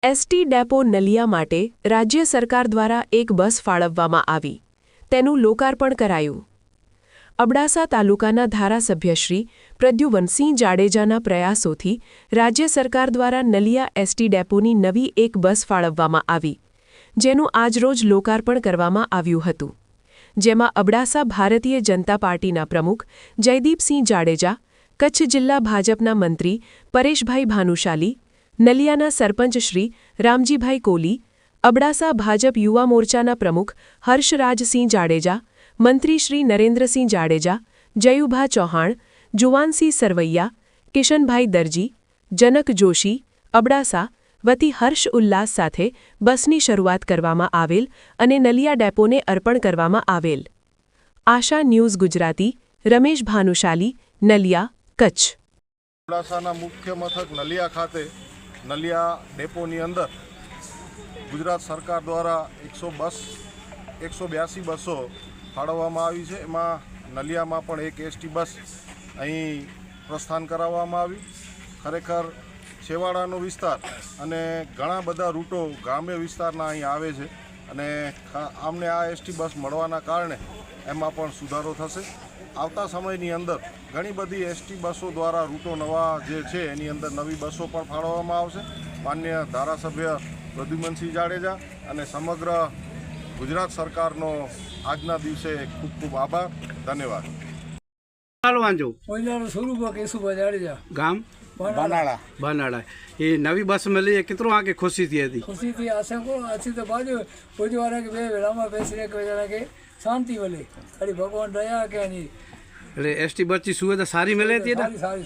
ST depot Naliya માટે રાજ્ય સરકાર દ્વારા એક બસ ફાળવવામાં આવી તેનું લોકાર્પણ કરાયું। અબડાસા તાલુકાના ધારાસભ્ય શ્રી પ્રદ્યુમનસિંહ જાડેજાના પ્રયાસોથી રાજ્ય સરકાર દ્વારા નલિયા એસટી ડેપોની નવી એક બસ ફાળવવામાં આવી જેનું આજરોજ લોકાર્પણ કરવામાં આવ્યું હતું જેમાં અબડાસા ભારતીય જનતા પાર્ટીના પ્રમુખ જયદીપસિંહ જાડેજા, કચ્છ જિલ્લા ભાજપના મંત્રી પરેશભાઈ ભાનુશાલી, નલિયાના સરપંચ શ્રી રામજીભાઈ કોલી, અબડાસા ભાજપ યુવા મોરચાના પ્રમુખ હર્ષરાજસિંહ જાડેજા, મંત્રી શ્રી નરેન્દ્રસિંહ જાડેજા, જયુભા ચૌહાણ, જુવાનસિંહ સરવૈયા, કિશનભાઈ દરજી, જનક જોશી, અબડાસા વતી હર્ષ ઉલ્લાસ સાથે બસની શરૂઆત કરવામાં આવેલ અને નલિયા ડેપોને અર્પણ કરવામાં આવેલ। આશા ન્યૂઝ ગુજરાતી, રમેશ ભાનુશાલી, નલિયા, કચ્છ। અબડાસાના મુખ્ય મથક નલિયા ખાતે નલિયા ડેપોની અંદર ગુજરાત સરકાર દ્વારા 182 બસો ફાળવવામાં આવી છે। એમાં નલિયામાં પણ એક એસટી બસ અહીં પ્રસ્થાન કરાવવામાં આવ્યું। ખરેખર છેવાડાનો વિસ્તાર અને ઘણા બધા રૂટો ગ્રામ્ય વિસ્તારના અહીં આવે છે અને અમને આ એસટી બસ મળવાના કારણે એમાં પણ સુધારો થશે। આવતા સમયની અંદર ઘણી બધી એસટી બસો દ્વારા રૂટો નવા જે છે એની અંદર નવી બસો પણ ફાળવવામાં આવશે। માન્ય ધારાસભ્ય પ્રદ્યુમનસિંહ જાડેજા અને સમગ્ર ગુજરાત સરકારનો આજના દિવસે ખૂબ ખૂબ આભાર, ધન્યવાદ। गांव बनाड़ा ये नवी बस मिली है, कितनों आके खुशी थी? खुशी थी, आशा को अच्छी तो बाजू बुधवार के बेरामा बेसरे के वजह के शांति मिले, खाली भगवान दया के नहीं। एसटी बस की सुविधा सारी मिले थी ना? सारी